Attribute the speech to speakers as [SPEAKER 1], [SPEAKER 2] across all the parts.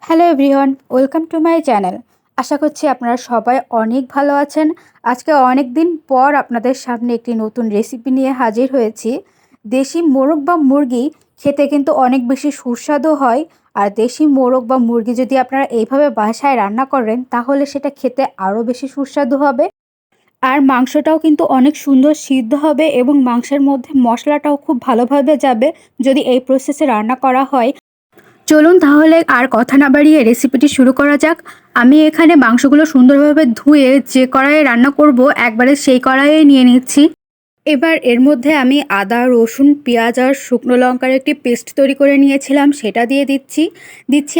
[SPEAKER 1] Hello everyone, welcome to my channel. আশা করছি আপনারা সবাই অনেক ভালো আছেন। আজকে অনেক দিন পর আপনাদের সামনে একটি নতুন রেসিপি নিয়ে হাজির হয়েছি। দেশি মোরগ বা মুরগি খেতে কিন্তু অনেক বেশি সুস্বাদু হয়। আর দেশি মোরগ বা মুরগি যদি আপনারা এইভাবে বাসায় রান্না করেন তাহলে সেটা খেতে আরও বেশি সুস্বাদু হবে। আর মাংসটাও কিন্তু অনেক সুন্দর সিদ্ধ হবে এবং মাংসের মধ্যে মশলাটাও খুব ভালোভাবে যাবে যদি এই প্রসেসে রান্না করা হয়। চলুন তাহলে আর কথা না বাড়িয়ে রেসিপিটি শুরু করা যাক। আমি এখানে মাংসগুলো সুন্দরভাবে ধুয়ে যে কড়াইয়ে রান্না করব একবারে সেই কড়াইয়ে নিয়ে নিচ্ছি। এবার এর মধ্যে আমি আদা, রসুন, পেঁয়াজ আর শুকনো লঙ্কার একটি পেস্ট তৈরি করে নিয়েছিলাম, সেটা দিয়ে দিচ্ছি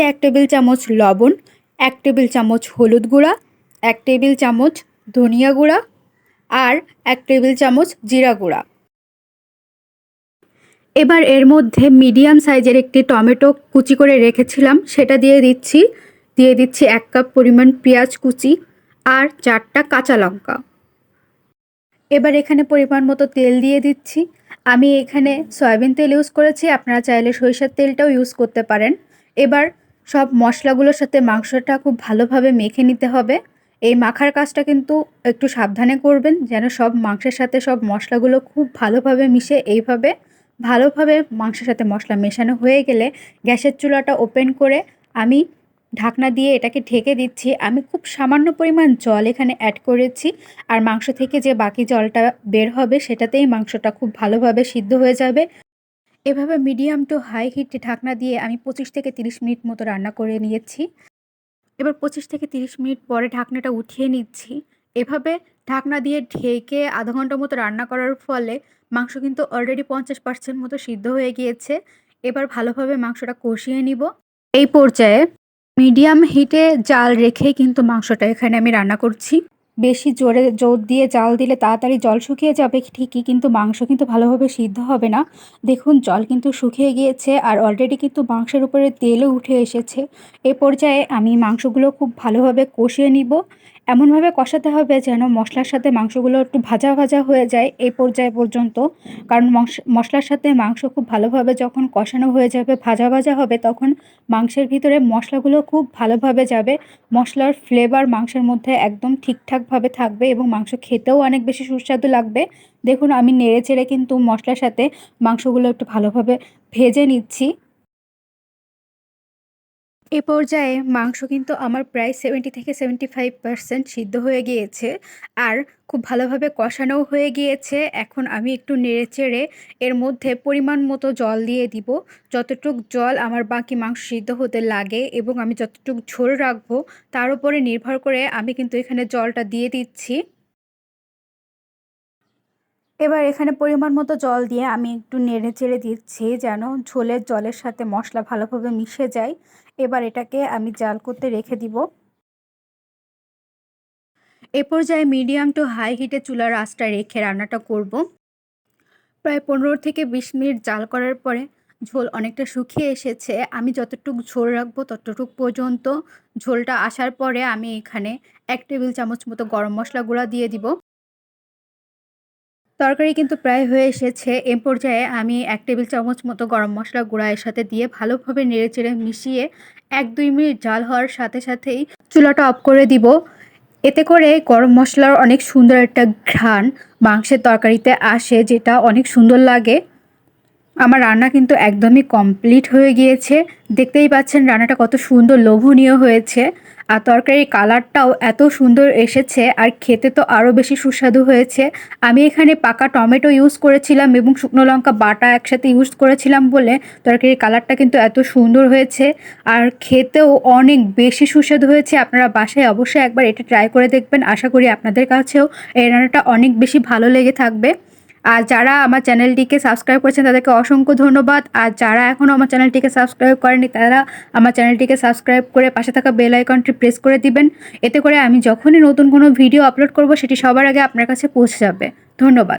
[SPEAKER 1] 1 টেবিল চামচ লবণ, 1 টেবিল চামচ হলুদ গুঁড়া, 1 টেবিল চামচ ধনিয়া গুঁড়া আর 1 টেবিল চামচ জিরা গুঁড়া। এবার এর মধ্যে মিডিয়াম সাইজের একটি টমেটো কুচি করে রেখেছিলাম সেটা দিয়ে দিচ্ছি 1 কাপ পরিমাণ পেঁয়াজ কুচি আর 4টা কাঁচা লঙ্কা। এবার এখানে পরিমাণ মতো তেল দিয়ে দিচ্ছি। আমি এখানে সয়াবিন তেল ইউজ করেছি, আপনারা চাইলে সরিষার তেলটাও ইউজ করতে পারেন। এবার সব মশলাগুলোর সাথে মাংসটা খুব ভালোভাবে মেখে নিতে হবে। এই মাখার কাজটা কিন্তু একটু সাবধানে করবেন যেন সব মাংসের সাথে সব মশলাগুলো খুব ভালোভাবে মিশে। এইভাবে ভালোভাবে মাংসের সাথে মশলা মেশানো হয়ে গেলে গ্যাসের চুলাটা ওপেন করে আমি ঢাকনা দিয়ে এটাকে ঢেকে দিচ্ছি। আমি খুব সামান্য পরিমাণ জল এখানে অ্যাড করেছি আর মাংস থেকে যে বাকি জলটা বের হবে সেটাতেই মাংসটা খুব ভালোভাবে সিদ্ধ হয়ে যাবে। এভাবে মিডিয়াম টু হাই হিটে ঢাকনা দিয়ে আমি 25 থেকে 30 মিনিট মতো রান্না করে নিয়েছি। এবার 25 থেকে 30 মিনিট পরে ঢাকনাটা উঠিয়ে নিচ্ছি। এভাবে ঢাকনা দিয়ে ঢেকে আধা ঘন্টা মতো রান্না করার ফলে মাংস কিন্তু অলরেডি 50% মতো সিদ্ধ হয়ে গিয়েছে। এবার ভালোভাবে মাংসটা কষিয়ে নিব। এই পর্যায়ে মিডিয়াম হিটে জাল রেখেই কিন্তু মাংসটা এখানে আমি রান্না করছি। বেশি জোর দিয়ে জাল দিলে তাড়াতাড়ি জল শুকিয়ে যাবে ঠিকই, কিন্তু মাংস কিন্তু ভালোভাবে সিদ্ধ হবে না। দেখুন জল কিন্তু শুকিয়ে গিয়েছে আর অলরেডি কিন্তু মাংসের উপরে তেলও উঠে এসেছে। এ পর্যায়ে আমি মাংসগুলো খুব ভালোভাবে কষিয়ে নিব। এমনভাবে কষাতে হবে যেন মশলার সাথে মাংসগুলো একটু ভাজা ভাজা হয়ে যায় এই পর্যায় পর্যন্ত। কারণ মশলার সাথে মাংস খুব ভালোভাবে যখন কষানো হয়ে যাবে, ভাজা ভাজা হবে, তখন মাংসের ভিতরে মশলাগুলো খুব ভালোভাবে যাবে। মশলার ফ্লেভার মাংসের মধ্যে একদম ঠিকঠাকভাবে থাকবে এবং মাংস খেতেও অনেক বেশি সুস্বাদু লাগবে। দেখুন আমি নেড়েচেড়ে কিন্তু মশলার সাথে মাংসগুলো একটু ভালোভাবে ভেজে নিচ্ছি। এ পর্যায়ে মাংস কিন্তু আমার প্রায় 70 থেকে 75% সিদ্ধ হয়ে গিয়েছে আর খুব ভালোভাবে কষানোও হয়ে গিয়েছে। এখন আমি একটু নেড়েচেড়ে এর মধ্যে পরিমাণ মতো জল দিয়ে দিব। যতটুক জল আমার বাকি মাংস সিদ্ধ হতে লাগে এবং আমি যতটুক ঝোল রাখবো তার উপরে নির্ভর করে আমি কিন্তু এখানে জলটা দিয়ে দিচ্ছি। এবার এখানে পরিমাণ মতো জল দিয়ে আমি একটু নেড়েচেড়ে দিচ্ছি যেন ঝোলের জলের সাথে মশলা ভালোভাবে মিশে যায়। এবার এটাকে আমি জাল করতে রেখে দিব। এ পর্যায়ে মিডিয়াম টু হাই হিটে চুলার আঁচটা রেখে রান্নাটা করব। প্রায় 15 থেকে 20 মিনিট জাল করার পরে ঝোল অনেকটা শুকিয়ে এসেছে। আমি যতটুকু ঝোল রাখবো ততটুক পর্যন্ত ঝোলটা আসার পরে আমি এখানে 1 টেবিল চামচ মতো গরম মশলা গুঁড়া দিয়ে দিব। তরকারি কিন্তু প্রায় হয়ে এসেছে। এ পর্যায়ে আমি 1 টেবিল চামচ মতো গরম মশলা গুঁড়া এর সাথে দিয়ে ভালোভাবে নেড়েচেড়ে মিশিয়ে 1-2 মিনিট জাল হওয়ার সাথে সাথেই চুলাটা অফ করে দিব। এতে করে গরম মশলার অনেক সুন্দর একটা ঘ্রাণ মাংসের তরকারিতে আসে, যেটা অনেক সুন্দর লাগে। আমার রান্না কিন্তু একদমই কমপ্লিট হয়ে গিয়েছে। দেখতেই পাচ্ছেন রান্নাটা কত সুন্দর লোভনীয় হয়েছে আর তরকারির কালারটাও এত সুন্দর এসেছে আর খেতে তো আরও বেশি সুস্বাদু হয়েছে। আমি এখানে পাকা টমেটো ইউজ করেছিলাম এবং শুকনো লঙ্কা বাটা একসাথে ইউজ করেছিলাম বলে তরকারির কালারটা কিন্তু এত সুন্দর হয়েছে আর খেতেও অনেক বেশি সুস্বাদু হয়েছে। আপনারা বাসায় অবশ্যই একবার এটা ট্রাই করে দেখবেন। আশা করি আপনাদের কাছেও এই রান্নাটা অনেক বেশি ভালো লেগে থাকবে। আর যারা আমার চ্যানেলটিকে সাবস্ক্রাইব করেছেন তাদেরকে অসংখ্য ধন্যবাদ। আর যারা এখনও আমার চ্যানেলটিকে সাবস্ক্রাইব করেনি তারা আমার চ্যানেলটিকে সাবস্ক্রাইব করে পাশে থাকা বেল আইকনটি প্রেস করে দিবেন। এতে করে আমি যখনই নতুন কোনো ভিডিও আপলোড করব সেটি সবার আগে আপনার কাছে পৌঁছে যাবে। ধন্যবাদ।